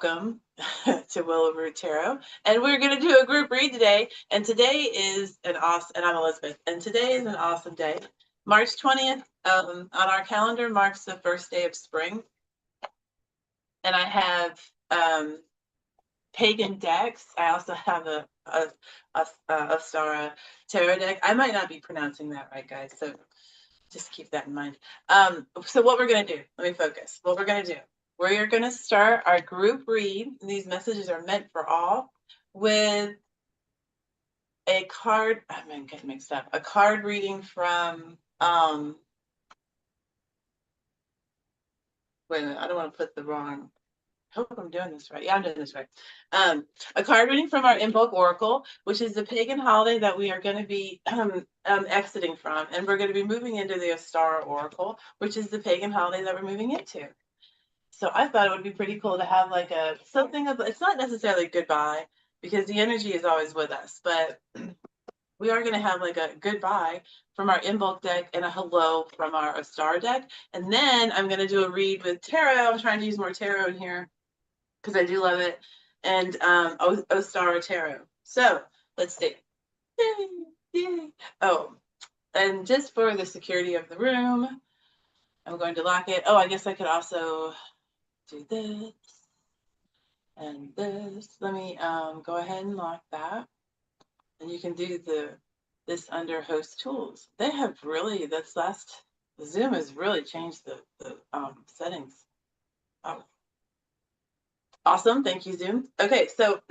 welcome to Willow Root Tarot. And we're going to do a group read today. And today is an awesome, and I'm Elizabeth, and today is an awesome day. March 20th on our calendar marks the first day of spring. And I have pagan decks. I also have a Ostara tarot deck. I might not be pronouncing that right, guys. So just keep that in mind. So what we're going to do, let me focus. What we're going to do, we're going to start our group read. These messages are meant for all with a card. I'm getting mixed up. A card reading from, wait a minute, I don't want to put the wrong, I hope I'm doing this right. Yeah, I'm doing this right. A card reading from our Invoke Oracle, which is the pagan holiday that we are going to be exiting from. And we're going to be moving into the Ostara Oracle, which is the pagan holiday that we're moving into. So I thought it would be pretty cool to have like a something of, it's not necessarily goodbye because the energy is always with us, but we are going to have like a goodbye from our Invoke deck and a hello from our Ostara deck. And then I'm going to do a read with tarot. I'm trying to use more tarot in here because I do love it. And Ostara tarot. So let's see. Yay, yay. Oh, and just for the security of the room, I'm going to lock it. Oh, I guess I could also do this and this. Let me go ahead and lock that. And you can do this under host tools. They have really, Zoom has really changed the settings. Oh, awesome. Thank you, Zoom. Okay, so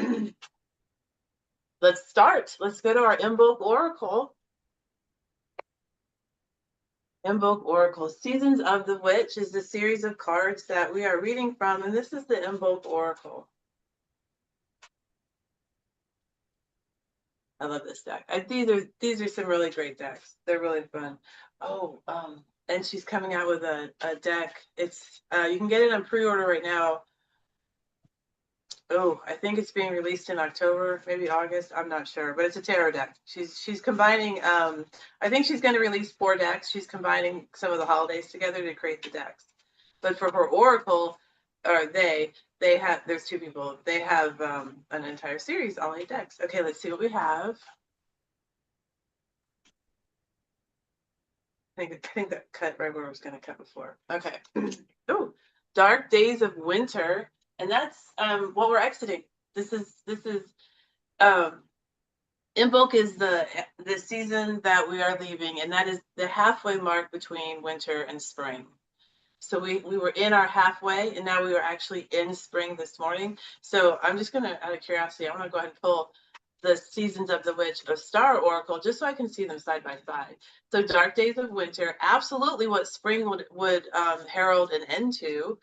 let's start. Let's go to our Invoke Oracle. Invoke Oracle. Seasons of the Witch is the series of cards that we are reading from, and this is the Invoke Oracle. I love this deck. These are some really great decks. They're really fun. Oh, and she's coming out with a deck. It's you can get it on pre-order right now. Oh, I think it's being released in October, maybe August. I'm not sure, but it's a tarot deck. She's combining. I think she's going to release 4 decks. She's combining some of the holidays together to create the decks. But for her Oracle, or they have. There's 2 people. They have an entire series, all 8 decks. Okay, let's see what we have. I think that cut right where I was going to cut before. Okay. Oh, Dark Days of Winter, and that's what we're exiting. This is Invoke is the season that we are leaving, and that is the halfway mark between winter and spring. So we were in our halfway, and now we are actually in spring this morning. So I'm just gonna, out of curiosity, I'm gonna go ahead and pull the Seasons of the Witch of Star Oracle just so I can see them side by side. So Dark Days of Winter, absolutely what spring would herald an end to.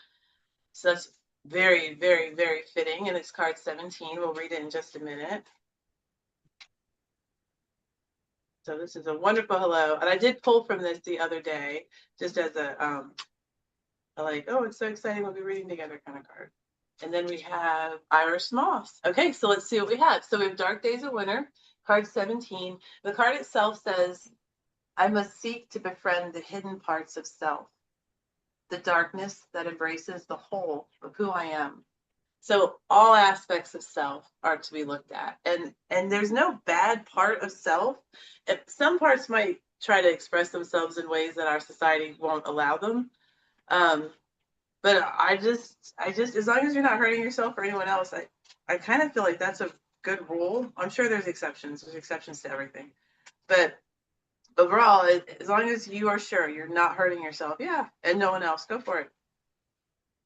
So that's very, very, very fitting. And it's card 17. We'll read it in just a minute. So this is a wonderful hello. And I did pull from this the other day, just as a like, oh, it's so exciting, we'll be reading together kind of card. And then we have Irish Moss. Okay, so let's see what we have. So we have Dark Days of Winter, card 17. The card itself says, I must seek to befriend the hidden parts of self, the darkness that embraces the whole of who I am. So all aspects of self are to be looked at. And there's no bad part of self. Some parts might try to express themselves in ways that our society won't allow them. But I just, as long as you're not hurting yourself or anyone else, I kind of feel like that's a good rule. I'm sure there's exceptions. There's exceptions to everything. But overall, as long as you are sure you're not hurting yourself, yeah, and no one else, go for it.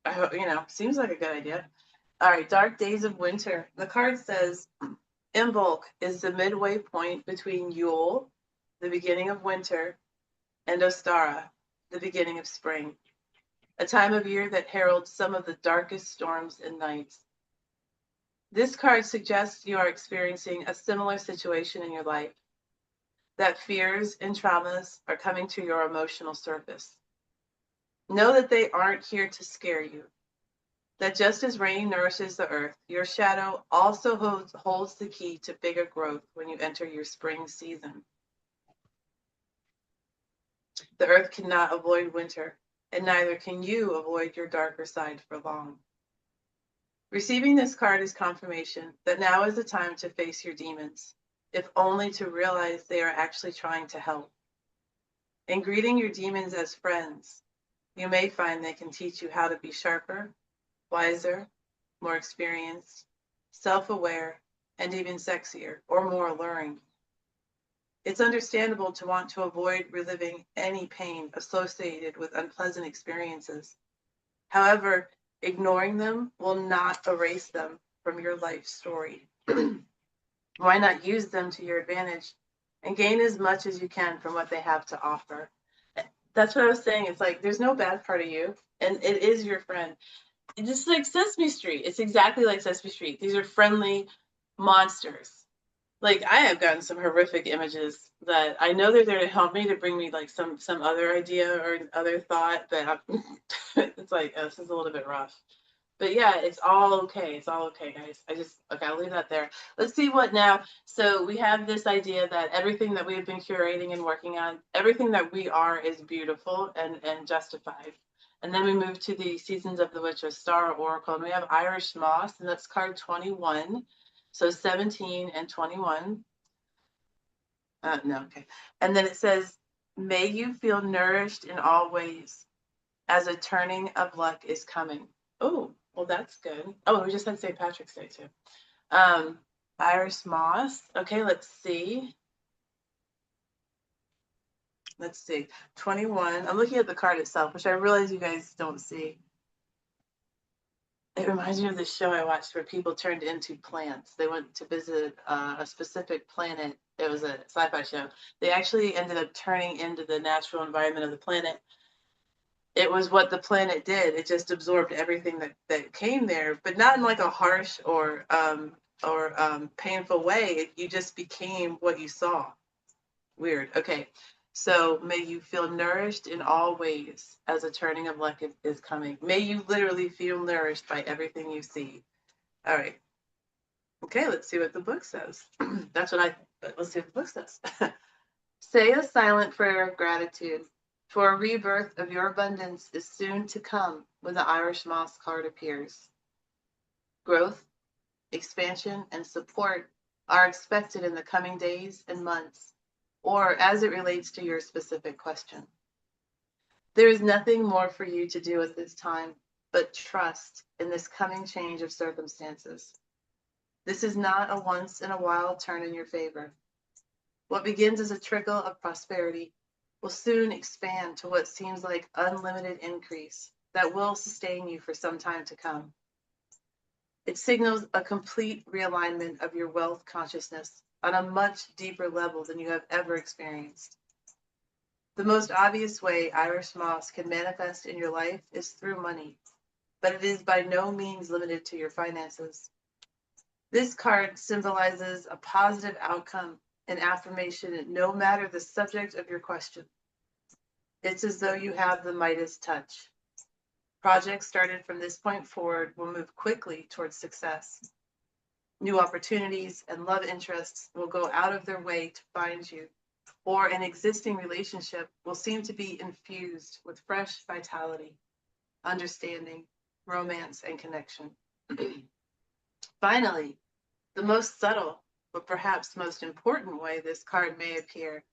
I hope, seems like a good idea. All right, Dark Days of Winter. The card says, Invoke is the midway point between Yule, the beginning of winter, and Ostara, the beginning of spring. A time of year that heralds some of the darkest storms and nights. This card suggests you are experiencing a similar situation in your life, that fears and traumas are coming to your emotional surface. Know that they aren't here to scare you, that just as rain nourishes the earth, your shadow also holds the key to bigger growth when you enter your spring season. The earth cannot avoid winter, and neither can you avoid your darker side for long. Receiving this card is confirmation that now is the time to face your demons, if only to realize they are actually trying to help. In greeting your demons as friends, you may find they can teach you how to be sharper, wiser, more experienced, self-aware, and even sexier or more alluring. It's understandable to want to avoid reliving any pain associated with unpleasant experiences. However, ignoring them will not erase them from your life story. Why not use them to your advantage and gain as much as you can from what they have to offer? That's what I was saying. It's like there's no bad part of you, and it is your friend. It's just like Sesame Street. It's exactly like Sesame Street. These are friendly monsters. Like I have gotten some horrific images that I know they're there to help me, to bring me like some other idea or other thought, but it's like, oh, this is a little bit rough. But yeah, it's all okay. It's all okay, guys. Okay, I'll leave that there. Let's see what now. So we have this idea that everything that we've been curating and working on, everything that we are is beautiful and justified. And then we move to the Seasons of the Witch, or Star Oracle, and we have Irish Moss, and that's card 21. So 17 and 21. No, okay. And then it says, may you feel nourished in all ways, as a turning of luck is coming. Oh, well, that's good. Oh, we just had St. Patrick's Day too. Iris Moss. Okay, let's see. Let's see. 21. I'm looking at the card itself, which I realize you guys don't see. It reminds me of the show I watched where people turned into plants. They went to visit a specific planet. It was a sci-fi show. They actually ended up turning into the natural environment of the planet. It was what the planet did. It just absorbed everything that came there, but not in like a harsh or painful way. You just became what you saw. Weird. Okay. So may you feel nourished in all ways, as a turning of luck is coming. May you literally feel nourished by everything you see. All right. Okay, let's see what the book says. Let's see what the book says. Say a silent prayer of gratitude, for a rebirth of your abundance is soon to come when the Irish Moss card appears. Growth, expansion, and support are expected in the coming days and months, or as it relates to your specific question. There is nothing more for you to do at this time but trust in this coming change of circumstances. This is not a once-in-a-while turn in your favor. What begins as a trickle of prosperity will soon expand to what seems like unlimited increase that will sustain you for some time to come. It signals a complete realignment of your wealth consciousness on a much deeper level than you have ever experienced. The most obvious way Irish Moss can manifest in your life is through money, but it is by no means limited to your finances. This card symbolizes a positive outcome and affirmation, no matter the subject of your question. It's as though you have the Midas touch. Projects started from this point forward will move quickly towards success. New opportunities and love interests will go out of their way to find you, or an existing relationship will seem to be infused with fresh vitality, understanding, romance, and connection. Finally, the most subtle, but perhaps most important way this card may appear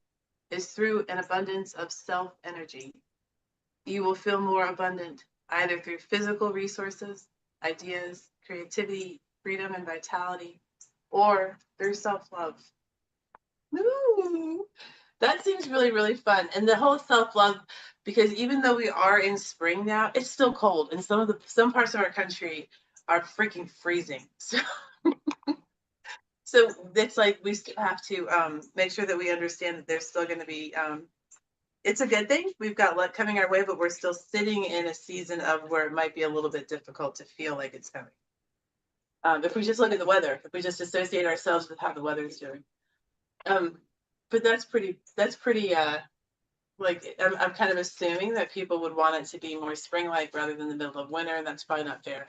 is through an abundance of self-energy. You will feel more abundant, either through physical resources, ideas, creativity, freedom, and vitality, or through self-love. Ooh, that seems really, really fun. And the whole self-love, because even though we are in spring now, it's still cold. And some parts of our country are freaking freezing. So it's like we still have to make sure that we understand that there's still going to be, it's a good thing. We've got luck coming our way, but we're still sitting in a season of where it might be a little bit difficult to feel like it's coming. If we just look at the weather, if we just associate ourselves with how the weather is doing. But that's pretty, like, I'm kind of assuming that people would want it to be more spring-like rather than the middle of winter, and that's probably not fair,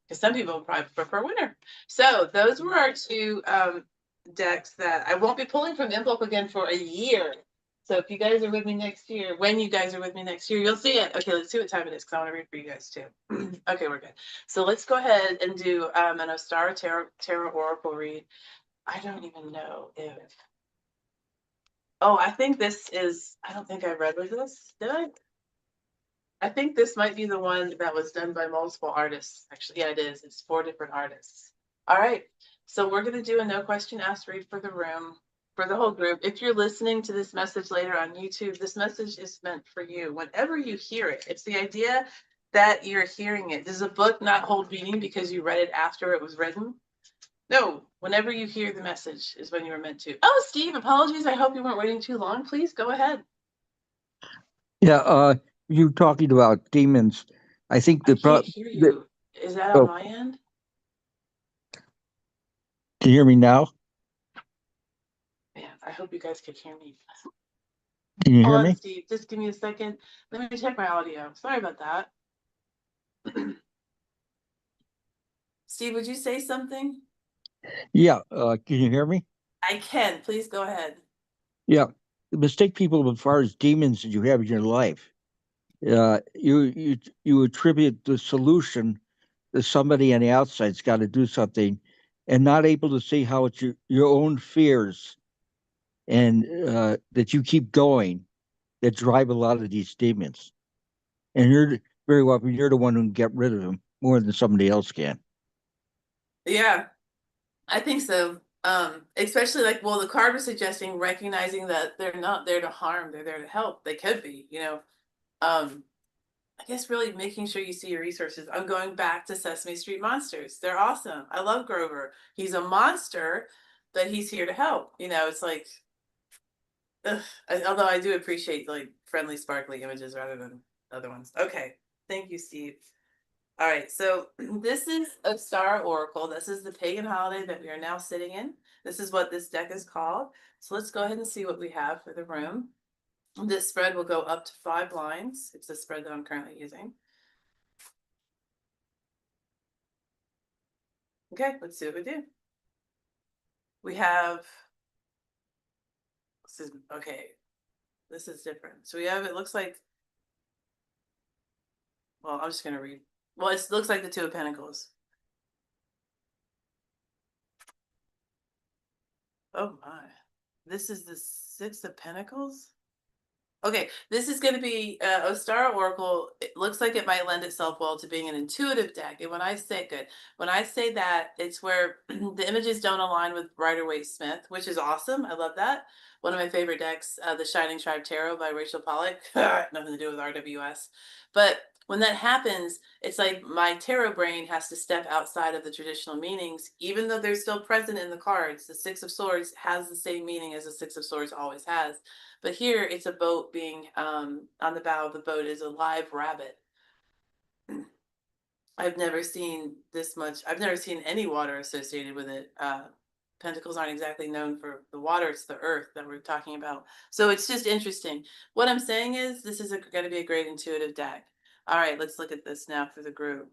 because some people probably prefer winter. So those were our two decks that I won't be pulling from Imbolc again for a year. So if you guys are with me next year, when you guys are with me next year, you'll see it. Okay, let's see what time it is because I want to read for you guys too. Okay, we're good. So let's go ahead and do an Ostara Tarot Oracle read. I don't even know if. Oh, I think this is. I don't think I read with this. Did I? I think this might be the one that was done by multiple artists. Actually, yeah, it is. It's 4 different artists. All right. So we're going to do a no question asked read for the room, for the whole group. If you're listening to this message later on YouTube, this message is meant for you. Whenever you hear it, it's the idea that you're hearing it. Does a book not hold meaning because you read it after it was written? No. Whenever you hear the message is when you were meant to. Oh, Steve, apologies. I hope you weren't waiting too long. Please go ahead. Yeah, you talking about demons. I think I can't hear you. Is that on oh, my end? can you hear me now? Man, I hope you guys can hear me. Can you Hold hear on, me? Steve. Just give me a second. Let me check my audio. Sorry about that. Steve, would you say something? Yeah, can you hear me? I can. Please go ahead. Yeah. The mistake people as far as demons that you have in your life. You attribute the solution that somebody on the outside's got to do something, and not able to see how it's your own fears and that you keep going that drive a lot of these demons. And you're very welcome. You're the one who can get rid of them more than somebody else can. Yeah, I think so. Especially like, well, the card was suggesting recognizing that they're not there to harm, they're there to help. They could be, you know. Um, I guess really making sure you see your resources. I'm going back to Sesame Street Monsters. They're awesome. I love Grover. He's a monster, but he's here to help. You know, it's like, ugh, although I do appreciate like friendly, sparkly images rather than other ones. Okay, thank you, Steve. All right, so this is a star oracle. This is the pagan holiday that we are now sitting in. This is what this deck is called. So let's go ahead and see what we have for the room. This spread will go up to 5 lines. It's the spread that I'm currently using. Okay, let's see what we do. We have, this is, okay, this is different. So we have, it looks like, well, I'm just going to read. Well, it looks like the 2 of Pentacles. Oh my. This is the 6 of Pentacles? Okay, this is going to be Ostara Oracle. It looks like it might lend itself well to being an intuitive deck. And when I say good, when I say that, it's where the images don't align with Rider-Waite-Smith, which is awesome. I love that. One of my favorite decks, the Shining Tribe Tarot by Rachel Pollack. Nothing to do with RWS. But when that happens, it's like my tarot brain has to step outside of the traditional meanings, even though they're still present in the cards. The 6 of Swords has the same meaning as the 6 of Swords always has. But here it's a boat being, on the bow of the boat is a live rabbit. I've never seen this much. I've never seen any water associated with it. Pentacles aren't exactly known for the water. It's the earth that we're talking about. So it's just interesting. What I'm saying is this is going to be a great intuitive deck. All right, let's look at this now for the group.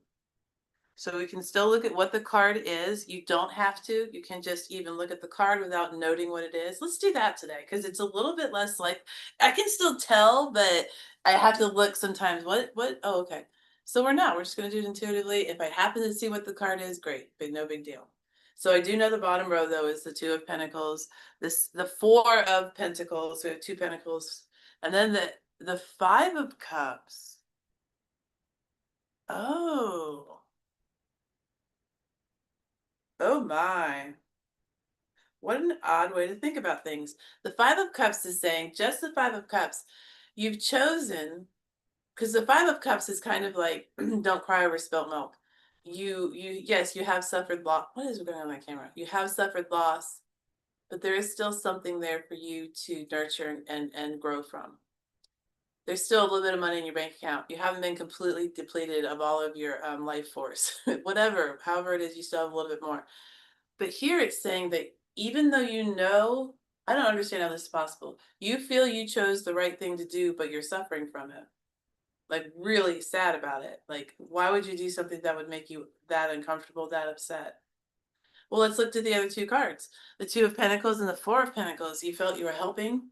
So we can still look at what the card is. You don't have to. You can just even look at the card without noting what it is. Let's do that today because it's a little bit less like I can still tell, but I have to look sometimes. What? Oh, okay. So we're not. We're just going to do it intuitively. If I happen to see what the card is, great. No big deal. So I do know the bottom row though is the 2 of Pentacles. The 4 of Pentacles. We have 2 Pentacles, and then the 5 of Cups. Oh. Oh my. What an odd way to think about things. The 5 of Cups is saying, just the 5 of Cups, you've chosen, because the 5 of Cups is kind of like, don't cry over spilt milk. Yes, you have suffered loss. What is going on my camera? You have suffered loss, but there is still something there for you to nurture and grow from. There's still a little bit of money in your bank account. You haven't been completely depleted of all of your life force. Whatever, however it is, you still have a little bit more. But here it's saying that even though you know, I don't understand how this is possible. You feel you chose the right thing to do, but you're suffering from it. Like really sad about it. Like, why would you do something that would make you that uncomfortable, that upset? Well, let's look to the other 2 cards. The 2 of Pentacles and the 4 of Pentacles. You felt you were helping.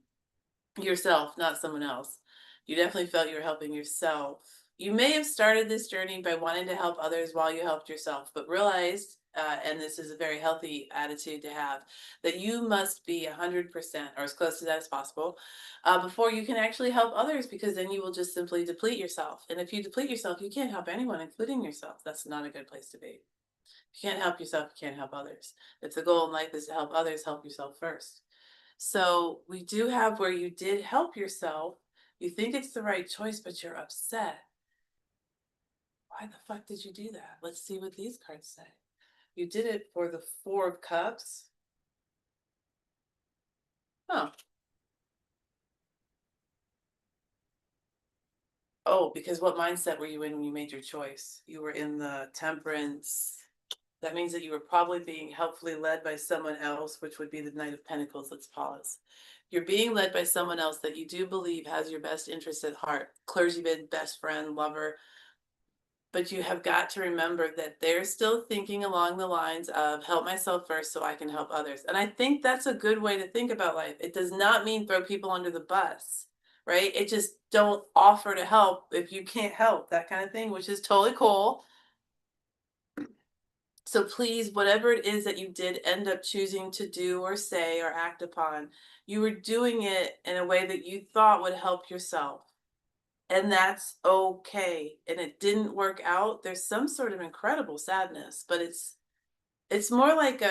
yourself, not someone else. You definitely felt you were helping yourself. You may have started this journey by wanting to help others while you helped yourself, but realized, and this is a very healthy attitude to have, that you must be 100% or as close to that as possible before you can actually help others, because then you will just simply deplete yourself. And if you deplete yourself, you can't help anyone, including yourself. That's not a good place to be. If you can't help yourself, you can't help others. If the goal in life is to help others, help yourself first. So we do have where you did help yourself. You think it's the right choice, but you're upset. Why the fuck did you do that? Let's see what these cards say. You did it for the Four of Cups. Oh. Oh, because what mindset were you in when you made your choice? You were in the Temperance. That means that you were probably being helpfully led by someone else, which would be the Knight of Pentacles. Let's pause. You're being led by someone else that you do believe has your best interest at heart. Clergyman, best friend, lover. But you have got to remember that they're still thinking along the lines of help myself first so I can help others. And I think that's a good way to think about life. It does not mean throw people under the bus, right? It just don't offer to help if you can't help, that kind of thing, which is totally cool. So please, whatever it is that you did end up choosing to do or say or act upon, you were doing it in a way that you thought would help yourself. And that's okay. And it didn't work out. There's some sort of incredible sadness, but it's more like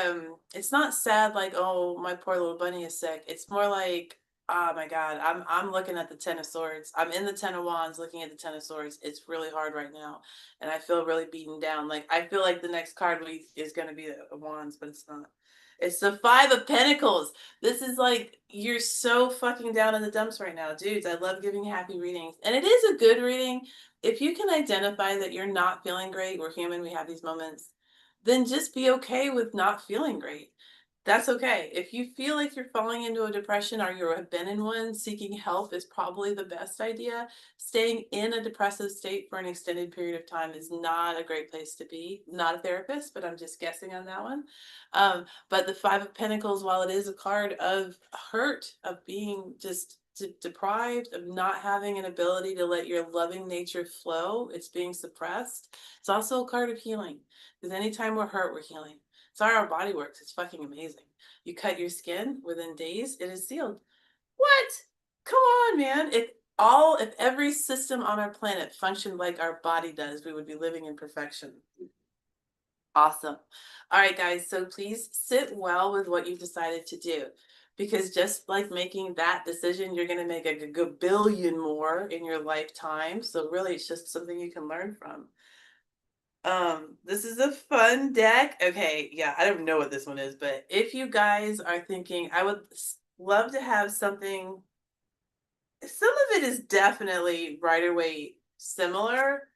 it's not sad like, oh, my poor little bunny is sick. It's more like, oh my God, I'm looking at the Ten of Swords. I'm in the Ten of Wands looking at the Ten of Swords. It's really hard right now. And I feel really beaten down. Like I feel like the next card is gonna be a Wands, but it's not. It's the Five of Pentacles. This is like you're so fucking down in the dumps right now, dudes. I love giving happy readings. And it is a good reading. If you can identify that you're not feeling great, we're human, we have these moments, then just be okay with not feeling great. That's okay. If you feel like you're falling into a depression or you have been in one, seeking help is probably the best idea. Staying in a depressive state for an extended period of time is not a great place to be. Not a therapist, but I'm just guessing on that one. But the Five of Pentacles, while it is a card of hurt, of being just deprived, of not having an ability to let your loving nature flow, it's being suppressed. It's also a card of healing. Because anytime we're hurt, we're healing. It's how our body works. It's fucking amazing. You cut your skin, within days, it is sealed. What? Come on, man. If every system on our planet functioned like our body does, we would be living in perfection. Awesome. All right, guys. So please sit well with what you decided to do. Because just like making that decision, you're going to make a billion more in your lifetime. So really, it's just something you can learn from. This is a fun deck. Okay, yeah, I don't know what this one is, but if you guys are thinking, I would love to have something. Some of it is definitely Rider-Waite similar,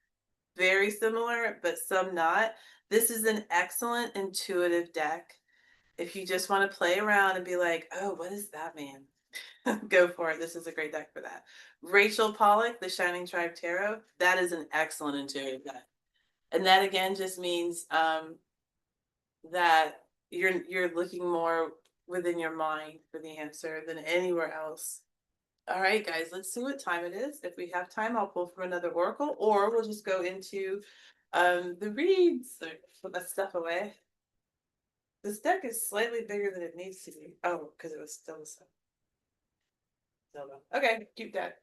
very similar, but some not. This is an excellent intuitive deck. If you just want to play around and be like, oh, what does that mean? Go for it. This is a great deck for that. Rachel Pollack, the Shining Tribe Tarot, that is an excellent intuitive deck. And that again just means that you're looking more within your mind for the answer than anywhere else. All right, guys, let's see what time it is. If we have time, I'll pull from another oracle, or we'll just go into the reads. Or put that stuff away. This deck is slightly bigger than it needs to be. Oh, because it was still so. Okay, cute deck.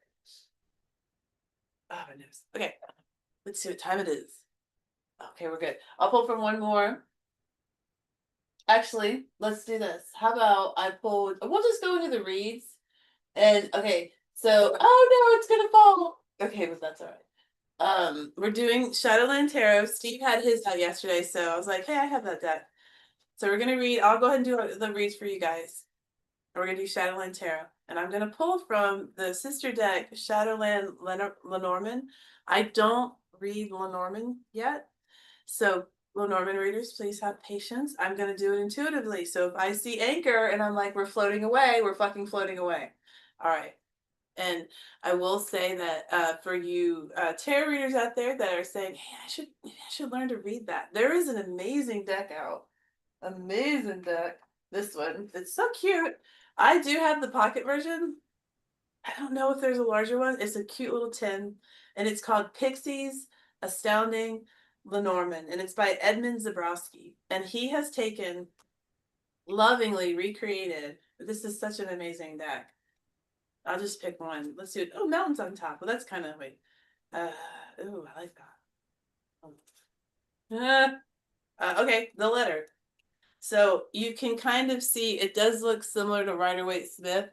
Oh, my nose. Okay, let's see what time it is. Okay, we're good. I'll pull from one more. Actually, let's do this. How about I pull, we'll just go into the reads. And okay, so, oh no, it's gonna fall. Okay, but that's all right. We're doing Shadowland Tarot. Steve had his out yesterday, so I was like, hey, I have that deck. So we're gonna read, I'll go ahead and do the reads for you guys. We're gonna do Shadowland Tarot. And I'm gonna pull from the sister deck, Shadowland Lenormand. I don't read Lenormand yet. So Lenormand readers, please have patience. I'm going to do it intuitively. So if I see anchor and I'm like, we're floating away, we're fucking floating away. All right. And I will say that for you tarot readers out there that are saying, hey, I should learn to read that. There is an amazing deck out. Amazing deck. This one. It's so cute. I do have the pocket version. I don't know if there's a larger one. It's a cute little tin, and it's called Pixies Astounding Lenormand, and it's by Edmund Zabrowski. And he has taken, lovingly recreated. This is such an amazing deck. I'll just pick one. Let's do it. Oh, mountains on top. Well, that's kind of wait. Oh, I like that. Okay, the letter. So you can kind of see it does look similar to Rider-Waite-Smith.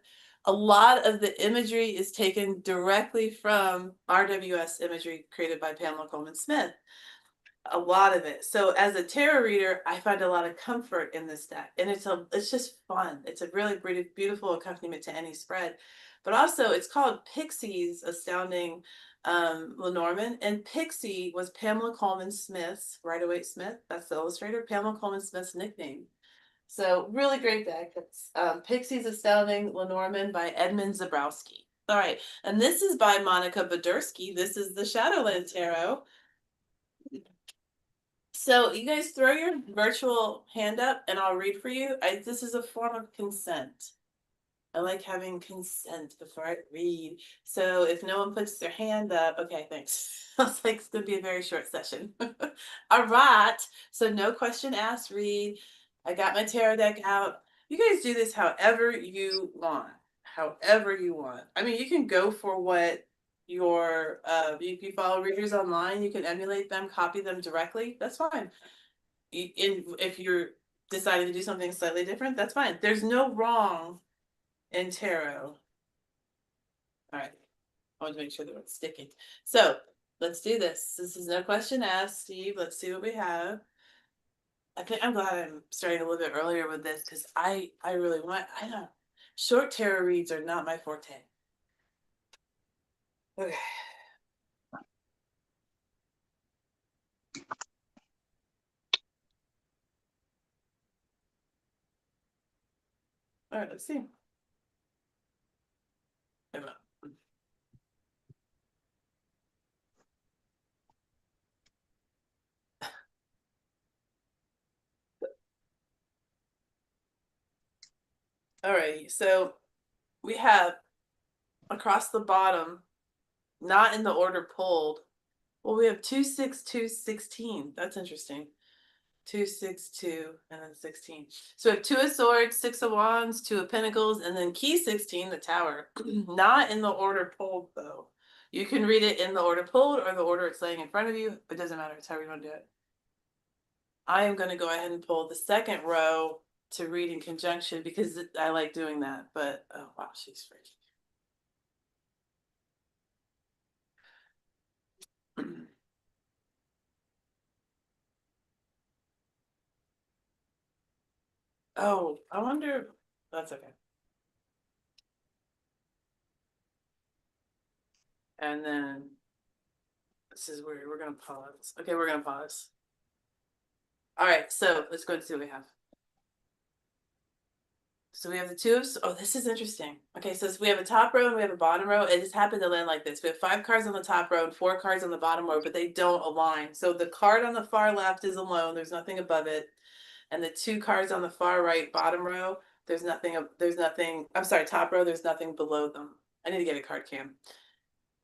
A lot of the imagery is taken directly from RWS imagery created by Pamela Coleman Smith. A lot of it. So as a tarot reader, I find a lot of comfort in this deck, and it's just fun. It's a really beautiful accompaniment to any spread. But also, it's called Pixies Astounding Lenormand, and Pixie was Pamela Coleman Smith's, Rider-Waite-Smith. That's the illustrator. Pamela Coleman Smith's nickname. So really great deck. It's Pixies Astounding Lenormand by Edmund Zabrowski. All right, and this is by Monica Badursky. This is the Shadowland Tarot. So you guys throw your virtual hand up and I'll read for you. This is a form of consent. I like having consent before I read. So if no one puts their hand up, okay, thanks. I was like, it's gonna be a very short session. All right, so no question asked, read. I got my tarot deck out. You guys do this however you want, however you want. I mean, you can go for what your if you follow readers online, you can emulate them, copy them directly. That's fine. If you're deciding to do something slightly different, that's fine. There's no wrong in tarot. All right, I want to make sure that it's sticking. So let's do this. This is no question asked, Steve. Let's see what we have. I'm glad I'm starting a little bit earlier with this because I really want. I don't. Short tarot reads are not my forte. Okay. All right, let's see. All right, so we have across the bottom, not in the order pulled. Well, we have 2, 6, 2, 16. That's interesting. 2, 6, 2, and then 16. So we have 2 of Swords, 6 of Wands, 2 of Pentacles, and then key 16, the Tower. Not in the order pulled, though. You can read it in the order pulled or the order it's laying in front of you. It doesn't matter. It's however you want to do it. I am going to go ahead and pull the second row to read in conjunction because I like doing that. But, oh, wow, she's freaking. Oh, I wonder. That's okay. And then this is where we're going to pause. Okay, we're going to pause. All right, so let's go and see what we have. So we have the 2 of, oh, this is interesting. Okay, so we have a top row and we have a bottom row. It just happened to land like this. We have 5 cards on the top row and 4 cards on the bottom row, but they don't align. So the card on the far left is alone. There's nothing above it. And the 2 cards on the far right bottom row, there's nothing, I'm sorry, top row, there's nothing below them. I need to get a card cam.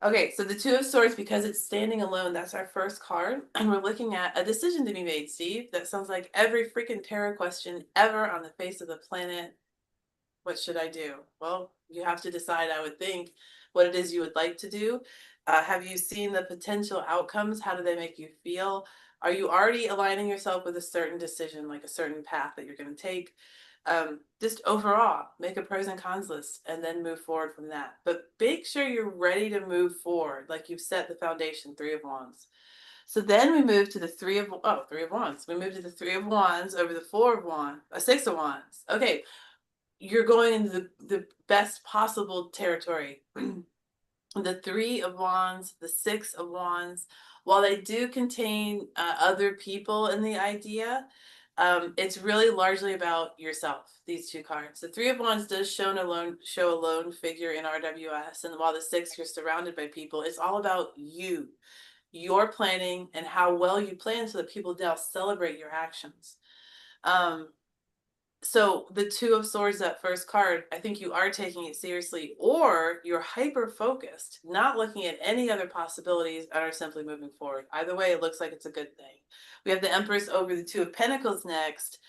Okay, so the 2 of Swords, because it's standing alone, that's our first card. And we're looking at a decision to be made, Steve. That sounds like every freaking tarot question ever on the face of the planet. What should I do? Well, you have to decide, I would think, what it is you would like to do. Have you seen the potential outcomes? How do they make you feel? Are you already aligning yourself with a certain decision, like a certain path that you're going to take? Just overall, make a pros and cons list and then move forward from that. But make sure you're ready to move forward, like you've set the foundation, 3 of Wands. So then we move to the 3 of Wands. We move to the 3 of Wands over the 4 of Wands, 6 of Wands. Okay, you're going into the best possible territory. The 3 of Wands, the 6 of Wands, while they do contain other people in the idea, it's really largely about yourself, these 2 cards. The 3 of Wands does show a lone figure in RWS, and while the 6, you're surrounded by people, it's all about you, your planning, and how well you plan so that people now celebrate your actions. So the Two of Swords, that first card, I think you are taking it seriously, or you're hyper focused, not looking at any other possibilities, and are simply moving forward. Either way, it looks like it's a good thing. We have the Empress over the Two of Pentacles next.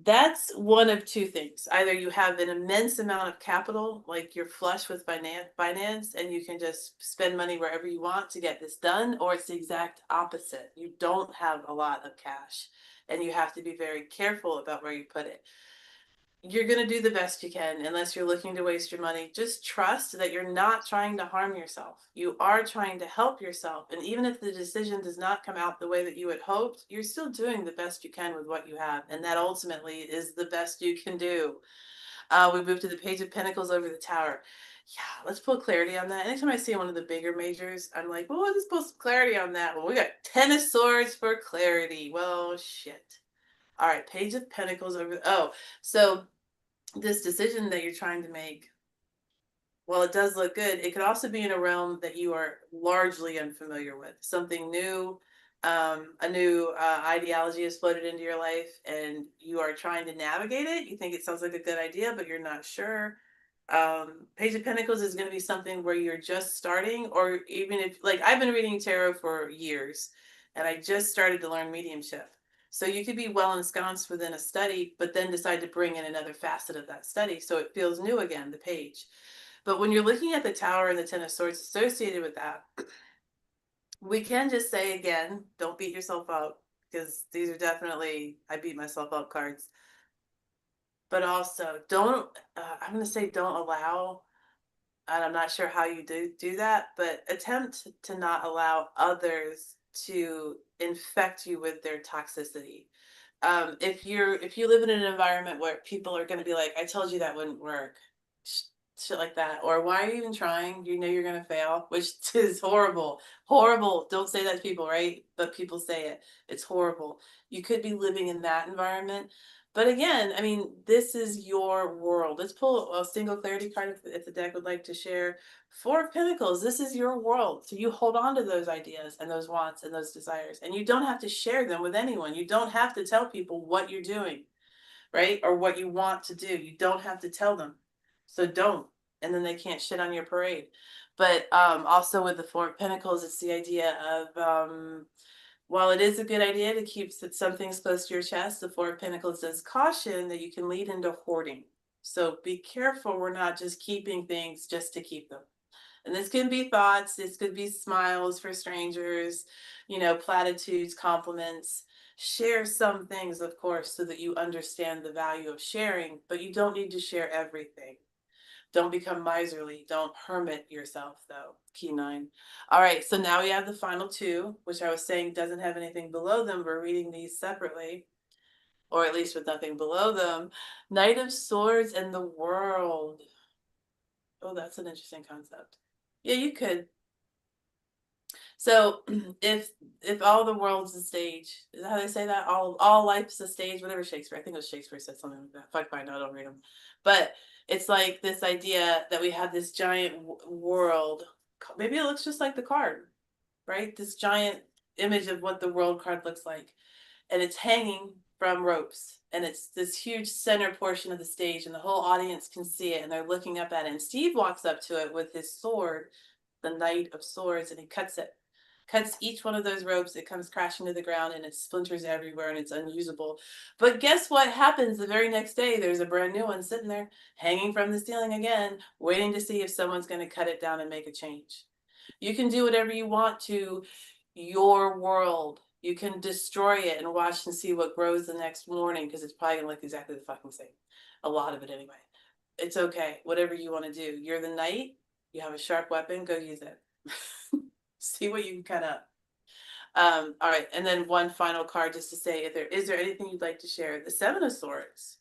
That's one of two things. Either you have an immense amount of capital, like you're flush with finance, and you can just spend money wherever you want to get this done, or it's the exact opposite. You don't have a lot of cash, and you have to be very careful about where you put it. You're going to do the best you can unless you're looking to waste your money. Just trust that you're not trying to harm yourself. You are trying to help yourself. And even if the decision does not come out the way that you had hoped, you're still doing the best you can with what you have. And that ultimately is the best you can do. We move to the Page of Pentacles over the Tower. Yeah, let's pull clarity on that. Anytime I see one of the bigger majors, I'm like, well, let's pull some clarity on that. Well, we got Ten of Swords for clarity. Well, shit. All right, Page of Pentacles over. Oh, so this decision that you're trying to make, while it does look good, it could also be in a realm that you are largely unfamiliar with. Something new, a new ideology has floated into your life, and you are trying to navigate it. You think it sounds like a good idea, but you're not sure. Page of Pentacles is going to be something where you're just starting, or even if, like, I've been reading tarot for years, and I just started to learn mediumship. So you could be well ensconced within a study, but then decide to bring in another facet of that study. So it feels new again, the page. But when you're looking at the Tower and the Ten of Swords associated with that, we can just say again, don't beat yourself up, because these are definitely, I beat myself up cards. But also don't, I'm going to say don't allow, and I'm not sure how you do that, but attempt to not allow others to infect you with their toxicity. If you live in an environment where people are going to be like, I told you that wouldn't work, shit like that, or why are you even trying, you know you're going to fail, which is horrible. Don't say that to people, right? But people say it. It's horrible. You could be living in that environment. But again, I mean, this is your world. Let's pull a single clarity card if the deck would like to share. Four of Pentacles, this is your world. So you hold on to those ideas and those wants and those desires. And you don't have to share them with anyone. You don't have to tell people what you're doing, right? Or what you want to do. You don't have to tell them. So don't. And then they can't shit on your parade. But also with the Four of Pentacles, it's the idea of while it is a good idea to keep some things close to your chest, the Four of Pentacles does caution that you can lead into hoarding. So be careful we're not just keeping things just to keep them. And this can be thoughts, this could be smiles for strangers, you know, platitudes, compliments. Share some things, of course, so that you understand the value of sharing, but you don't need to share everything. Don't become miserly. Don't hermit yourself, though. Key 9. All right, so now we have the final two, which I was saying doesn't have anything below them. We're reading these separately, or at least with nothing below them. Knight of Swords and the World. Oh, that's an interesting concept. Yeah, you could. So if all the world's a stage, is that how they say that? All life's a stage, whatever Shakespeare. I think it was Shakespeare said something like that. Fuck, fine, I don't read them. But it's like this idea that we have this giant world. Maybe it looks just like the card, right? This giant image of what the world card looks like, and it's hanging from ropes, and it's this huge center portion of the stage, and the whole audience can see it, and they're looking up at it. And Steve walks up to it with his sword, the Knight of Swords, and he cuts each one of those ropes. It comes crashing to the ground, and it splinters everywhere, and it's unusable. But guess what happens the very next day? There's a brand new one sitting there hanging from the ceiling again, waiting to see if someone's going to cut it down and make a change. You can do whatever you want to your world. You can destroy it and watch and see what grows the next morning, because it's probably gonna look exactly the fucking same. A lot of it anyway. It's okay. Whatever you want to do. You're the knight. You have a sharp weapon. Go use it. See what you can cut up. All right, and then one final card just to say, if there is there anything you'd like to share? The Seven of Swords.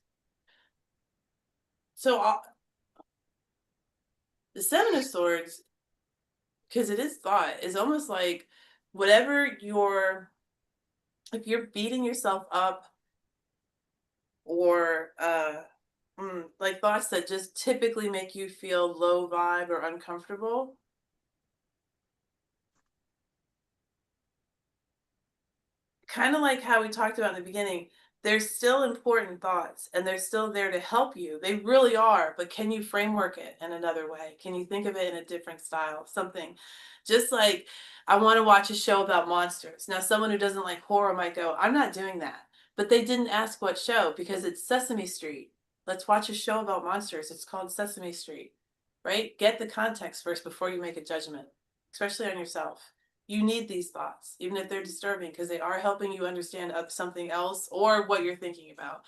So the Seven of Swords, because it is thought, is almost like whatever if you're beating yourself up, or like thoughts that just typically make you feel low vibe or uncomfortable, kind of like how we talked about in the beginning, they're still important thoughts and they're still there to help you. They really are. But can you framework it in another way? Can you think of it in a different style? Something just like, I want to watch a show about monsters. Now, someone who doesn't like horror might go, I'm not doing that. But they didn't ask what show because it's Sesame Street. Let's watch a show about monsters. It's called Sesame Street, right? Get the context first before you make a judgment, especially on yourself. You need these thoughts, even if they're disturbing, because they are helping you understand something else or what you're thinking about.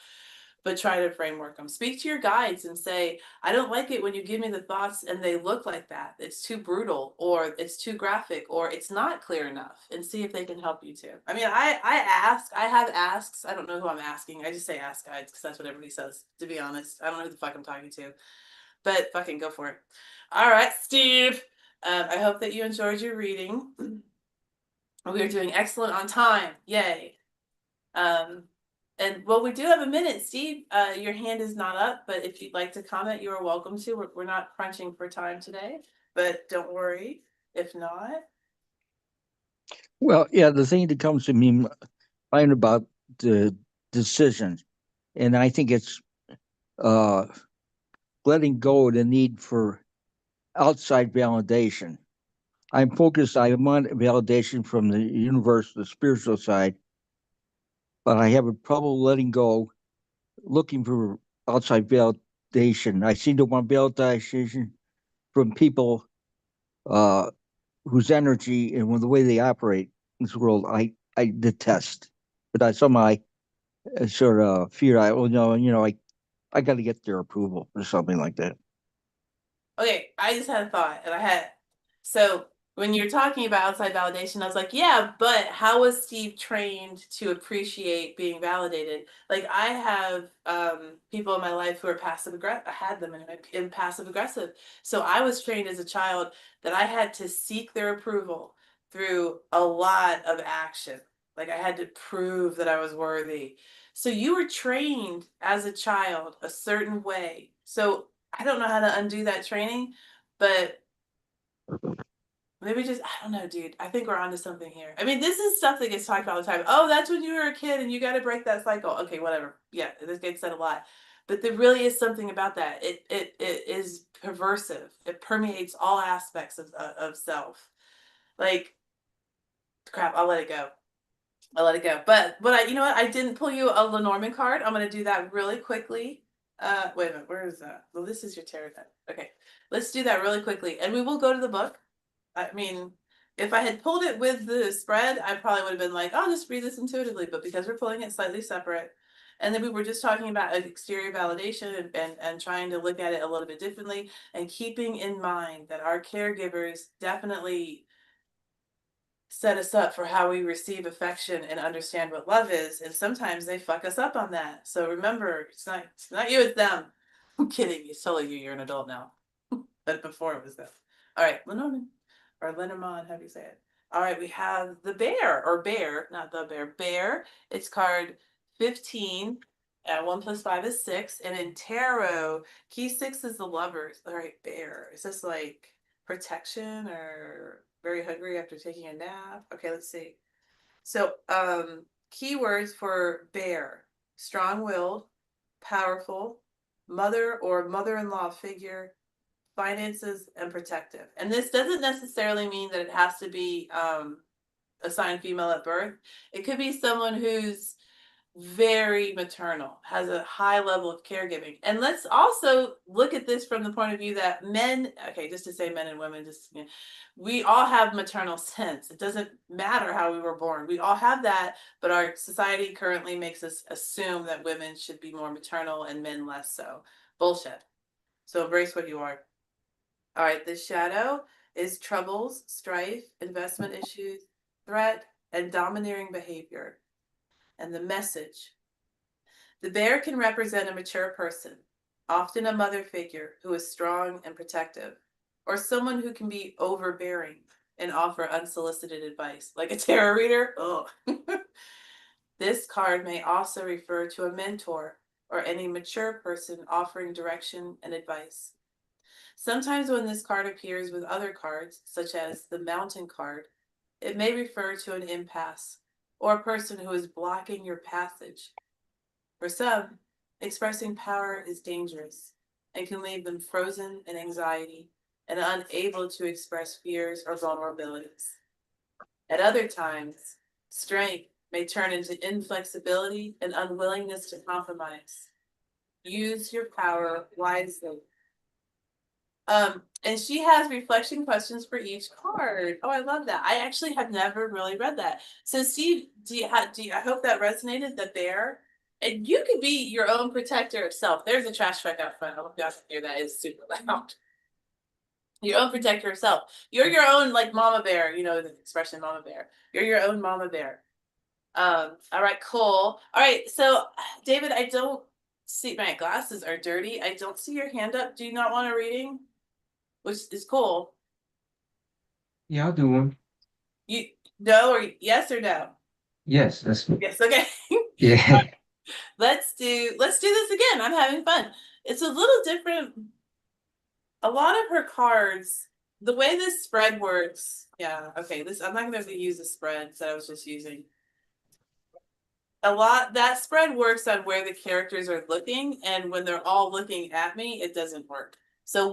But try to framework them. Speak to your guides and say, I don't like it when you give me the thoughts and they look like that. It's too brutal, or it's too graphic, or it's not clear enough, and see if they can help you too. I mean, I have asks. I don't know who I'm asking. I just say ask guides because that's what everybody says, to be honest. I don't know who the fuck I'm talking to, but fucking go for it. All right, Steve. I hope that you enjoyed your reading. We are doing excellent on time. Yay. Um, and well, we do have a minute, Steve. Your hand is not up, but if you'd like to comment, you are welcome to. We're not crunching for time today, but don't worry if not. Well, yeah, the thing that comes to me mind about the decision, and I think it's uh, letting go of the need for outside validation. I'm focused, I want validation from the universe, the spiritual side, but I have a trouble letting go, looking for outside validation. I seem to want validation from people uh, whose energy and the way they operate in this world I detest. But I somehow sort of fear well, no, I got to get their approval or something like that. Okay, I just had a thought, and so when you're talking about outside validation, I was like, yeah, but how was Steve trained to appreciate being validated? Like, I have people in my life who are passive aggressive. I had them in passive aggressive. So I was trained as a child that I had to seek their approval through a lot of action. Like, I had to prove that I was worthy. So you were trained as a child a certain way. So I don't know how to undo that training, but maybe just, I don't know, dude. I think we're onto something here. I mean, this is stuff that gets talked about all the time. Oh, that's when you were a kid and you got to break that cycle. Okay, whatever. Yeah, this gets said a lot. But there really is something about that. It is perversive. It permeates all aspects of self. Like, crap, I'll let it go. I'll let it go. But you know what? I didn't pull you a Lenormand card. I'm gonna do that really quickly. Wait a minute, where is that? Well, this is your tarot deck. Okay, let's do that really quickly, and we will go to the book. I mean, if I had pulled it with the spread, I probably would have been like, I'll just read this intuitively. But because we're pulling it slightly separate, and then we were just talking about exterior validation and trying to look at it a little bit differently, and keeping in mind that our caregivers definitely set us up for how we receive affection and understand what love is, and sometimes they fuck us up on that. So remember, it's not you, it's them. I'm kidding. It's totally you. You're an adult now, but before it was them. All right, Lenormand or Lenormand, how do you say it? All right, we have the bear, or bear, not the bear. Bear. It's card 15. 1 + 5 is 6, and in tarot, key 6 is the lovers. All right, bear. Is this like protection or very hungry after taking a nap? Okay, let's see. So, keywords for bear: strong-willed, powerful, mother or mother-in-law figure, finances, and protective. And this doesn't necessarily mean that it has to be assigned female at birth. It could be someone who's very maternal, has a high level of caregiving. And let's also look at this from the point of view that men, okay, just to say men and women, just, you know, we all have maternal sense. It doesn't matter how we were born. We all have that, but our society currently makes us assume that women should be more maternal and men less so. Bullshit. So embrace what you are. All right, the shadow is troubles, strife, investment issues, threat, and domineering behavior. And the message: the bear can represent a mature person, often a mother figure who is strong and protective, or someone who can be overbearing and offer unsolicited advice, like a tarot reader. Oh. This card may also refer to a mentor or any mature person offering direction and advice. Sometimes when this card appears with other cards, such as the Mountain card, it may refer to an impasse or a person who is blocking your passage. For some, expressing power is dangerous and can leave them frozen in anxiety and unable to express fears or vulnerabilities. At other times, strength may turn into inflexibility and unwillingness to compromise. Use your power wisely. And she has reflection questions for each card. Oh, I love that. I actually have never really read that. So, Steve, I hope that resonated. The bear, and you could be your own protector of self. There's a trash truck out front. I hope you guys can hear that. It's super loud. Your own protector of self. You're your own like mama bear. You know the expression mama bear. You're your own mama bear. All right, cool. All right, so David, I don't see, my glasses are dirty. I don't see your hand up. Do you not want a reading? Which is cool. Yeah, I'll do one. You no or yes or no? Yes, that's Yes, okay. yeah. Let's do this again. I'm having fun. It's a little different. A lot of her cards, the way this spread works. Yeah, okay. This I'm not gonna use the spread that I was just using. A lot that spread works on where the characters are looking, and when they're all looking at me, it doesn't work. So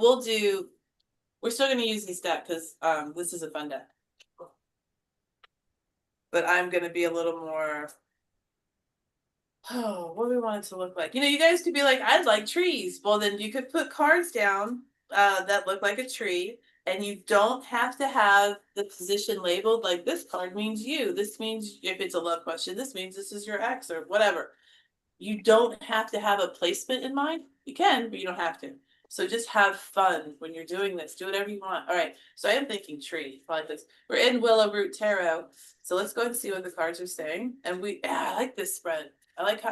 we're still gonna use these deck because this is a fun deck. But I'm gonna be a little more, oh, what do we want it to look like? You know, you guys could be like, I'd like trees. Well, then you could put cards down that look like a tree, and you don't have to have the position labeled like this card means you. This means if it's a love question, this means this is your ex or whatever. You don't have to have a placement in mind. You can, but you don't have to. So just have fun when you're doing this. Do whatever you want. All right. So I am thinking tree like this. We're in Willow Root Tarot. So let's go and see what the cards are saying. And I like this spread. I like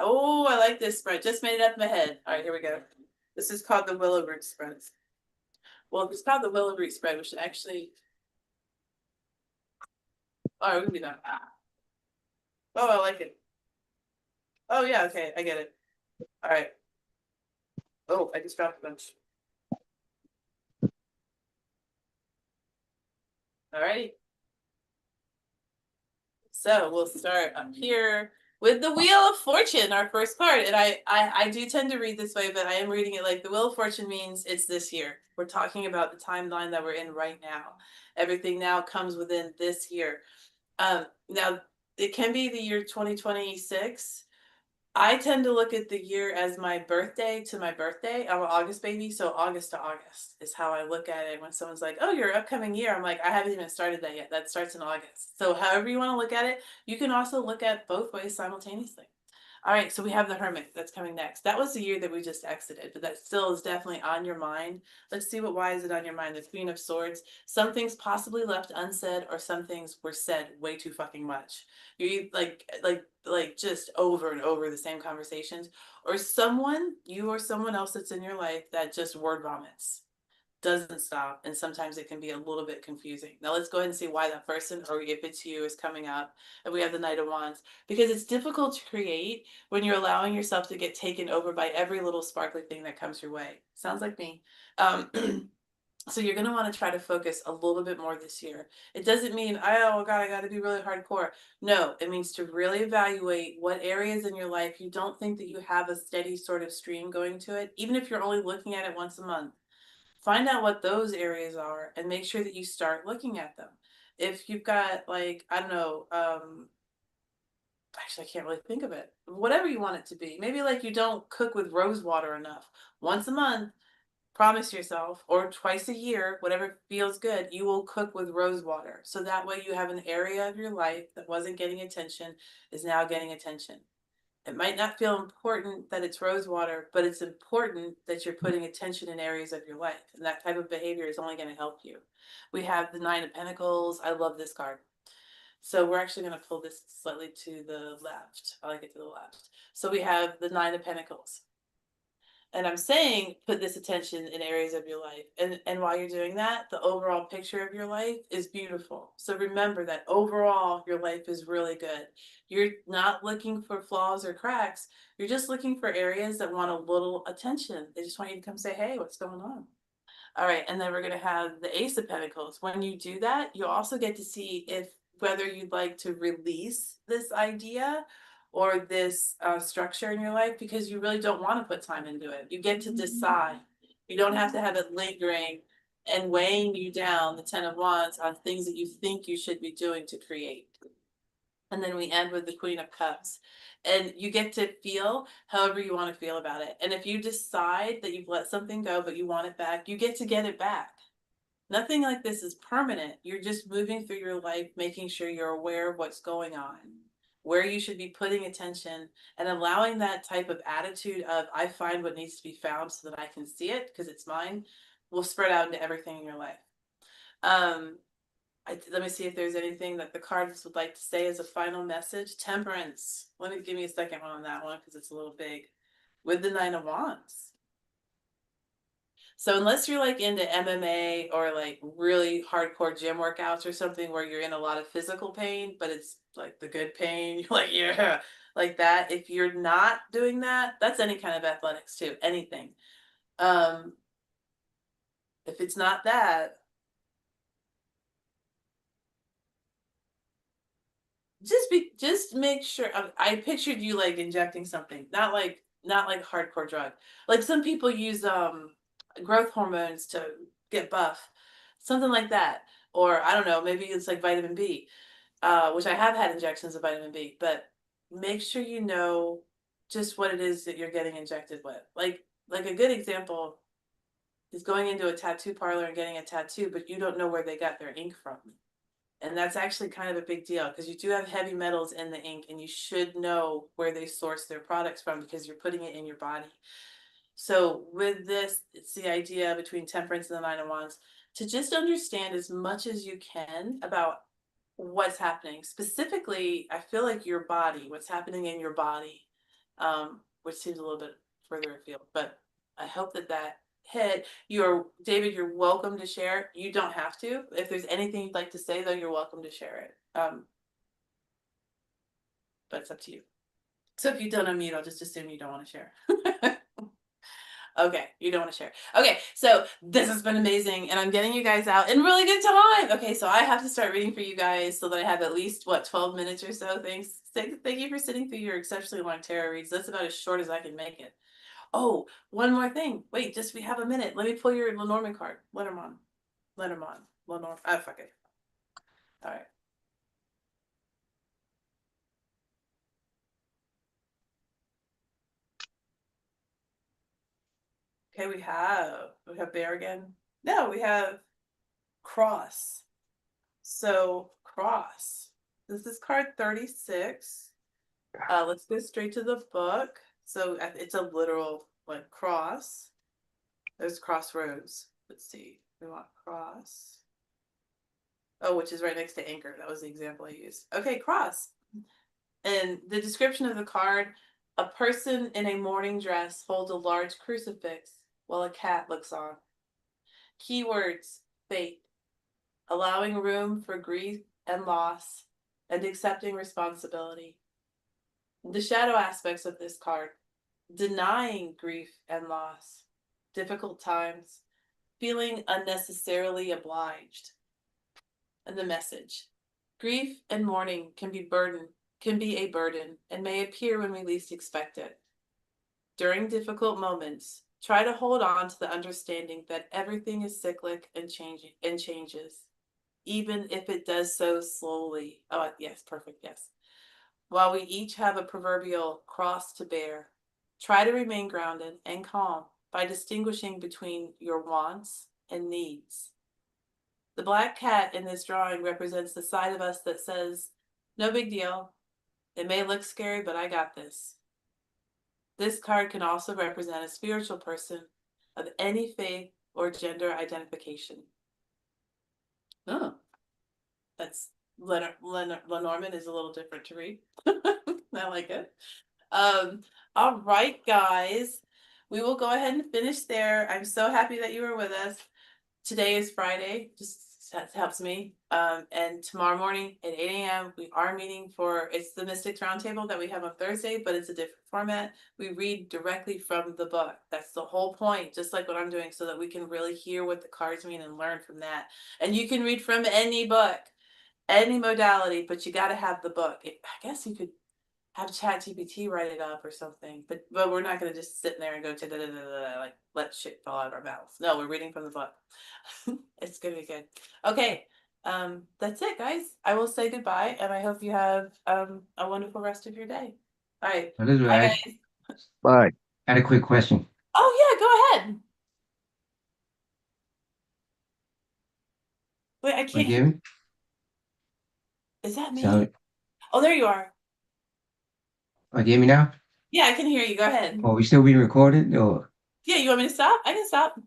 this spread. Just made it up in my head. All right, here we go. This is called the Willow Root spread. Well, if it's called the Willow Root spread, we should actually. All right, we can do that. Oh, I like it. Oh yeah, okay, I get it. All right. Oh, I just dropped a bunch. All right. So we'll start up here with the Wheel of Fortune, our first card. And I do tend to read this way, but I am reading it like the Wheel of Fortune means it's this year. We're talking about the timeline that we're in right now. Everything now comes within this year. Now, it can be the year 2026. I tend to look at the year as my birthday to my birthday. I'm an August baby, so August to August is how I look at it. When someone's like, "Oh, your upcoming year," I'm like, "I haven't even started that yet. That starts in August." So however you want to look at it, you can also look at both ways simultaneously. All right, so we have the Hermit that's coming next. That was the year that we just exited, but that still is definitely on your mind. Let's see why is it on your mind? The Queen of Swords. Some things possibly left unsaid, or some things were said way too fucking much. You like just over and over the same conversations, or you or someone else that's in your life that just word vomits, doesn't stop, and sometimes it can be a little bit confusing. Now let's go ahead and see why that person, or if it's you, is coming up. And we have the Knight of Wands, because it's difficult to create when you're allowing yourself to get taken over by every little sparkly thing that comes your way. Sounds like me. So you're going to want to try to focus a little bit more this year. It doesn't mean, oh God, I got to be really hardcore. No, it means to really evaluate what areas in your life you don't think that you have a steady sort of stream going to it, even if you're only looking at it once a month. Find out what those areas are and make sure that you start looking at them. If you've got like, I don't know, actually I can't really think of it. Whatever you want it to be. Maybe like you don't cook with rose water enough. Once a month, promise yourself, or twice a year, whatever feels good, you will cook with rose water. So that way you have an area of your life that wasn't getting attention is now getting attention. It might not feel important that it's rose water, but it's important that you're putting attention in areas of your life. And that type of behavior is only going to help you. We have the Nine of Pentacles. I love this card. So we're actually going to pull this slightly to the left. I like it to the left. So we have the Nine of Pentacles. And I'm saying put this attention in areas of your life. And while you're doing that, the overall picture of your life is beautiful. So remember that overall your life is really good. You're not looking for flaws or cracks. You're just looking for areas that want a little attention. They just want you to come say, hey, what's going on? All right, and then we're going to have the Ace of Pentacles. When you do that, you also get to see whether you'd like to release this idea or this structure in your life because you really don't want to put time into it. You get to decide. You don't have to have it lingering and weighing you down, the 10 of Wands, on things that you think you should be doing to create. And then we end with the Queen of Cups. And you get to feel however you want to feel about it. And if you decide that you've let something go, but you want it back, you get to get it back. Nothing like this is permanent. You're just moving through your life, making sure you're aware of what's going on, where you should be putting attention, and allowing that type of attitude of, I find what needs to be found so that I can see it because it's mine, will spread out into everything in your life. Let me see if there's anything that the cards would like to say as a final message. Temperance. Let me give me a second one on that one because it's a little big. With the 9 of Wands. So unless you're like into MMA or like really hardcore gym workouts or something where you're in a lot of physical pain, but it's like the good pain, you're like, yeah, like that. If you're not doing that, that's any kind of athletics too, anything. If it's not that, just make sure. I pictured you like injecting something, not like hardcore drug. Like some people use growth hormones to get buff, something like that. Or I don't know, maybe it's like vitamin B, which I have had injections of vitamin B. But make sure you know just what it is that you're getting injected with. Like a good example is going into a tattoo parlor and getting a tattoo, but you don't know where they got their ink from. And that's actually kind of a big deal because you do have heavy metals in the ink and you should know where they source their products from because you're putting it in your body. So with this, it's the idea between Temperance and the 9 of Wands to just understand as much as you can about what's happening. Specifically, I feel like your body, what's happening in your body, which seems a little bit further afield, but I hope that hit. David, you're welcome to share. You don't have to. If there's anything you'd like to say, though, you're welcome to share it. But it's up to you. So if you don't unmute, I'll just assume you don't want to share. Okay, you don't want to share. Okay, so this has been amazing, and I'm getting you guys out in really good time. Okay, so I have to start reading for you guys so that I have at least, 12 minutes or so. Thanks. Thank you for sitting through your exceptionally long tarot reads. That's about as short as I can make it. Oh, one more thing. Wait, we have a minute. Let me pull your Lenormand card. Lenormand. Lenormand. Lenormand. Oh, fuck it. All right. Okay, we have bear again. No, we have cross. So cross. This is card 36. Let's go straight to the book. So it's a literal like cross. There's crossroads. Let's see. We want cross. Oh, which is right next to anchor. That was the example I used. Okay, cross. And the description of the card, a person in a mourning dress holds a large crucifix while a cat looks on. Keywords, fate, allowing room for grief and loss, and accepting responsibility. The shadow aspects of this card, denying grief and loss, difficult times, feeling unnecessarily obliged. And the message, grief and mourning can be a burden and may appear when we least expect it. During difficult moments, try to hold on to the understanding that everything is cyclic and changes, even if it does so slowly. Oh, yes, perfect, yes. While we each have a proverbial cross to bear, try to remain grounded and calm by distinguishing between your wants and needs. The black cat in this drawing represents the side of us that says, no big deal. It may look scary, but I got this. This card can also represent a spiritual person of any faith or gender identification. Oh, that's Lenormand is a little different to read. I like it. All right, guys, we will go ahead and finish there. I'm so happy that you were with us. Today is Friday, just that helps me. And tomorrow morning at 8 a.m. we are meeting it's the Mystics Roundtable that we have on Thursday, but it's a different format. We read directly from the book. That's the whole point, just like what I'm doing, so that we can really hear what the cards mean and learn from that. And you can read from any book, any modality, but you got to have the book. I guess you could have ChatGPT write it up or something. But we're not gonna just sit there and go to like let shit fall out of our mouths. No, we're reading from the book. It's gonna be good. Okay, that's it, guys. I will say goodbye, and I hope you have a wonderful rest of your day. All right, Elizabeth, bye, I guys. Bye. had a quick question. Oh yeah, go ahead. Wait, I Can you can't. hear me? Is that me? So, Oh, there you are. can you hear me now? Yeah, I can hear you. Go ahead. Are we still being recorded or? Yeah, you want me to stop? I can stop.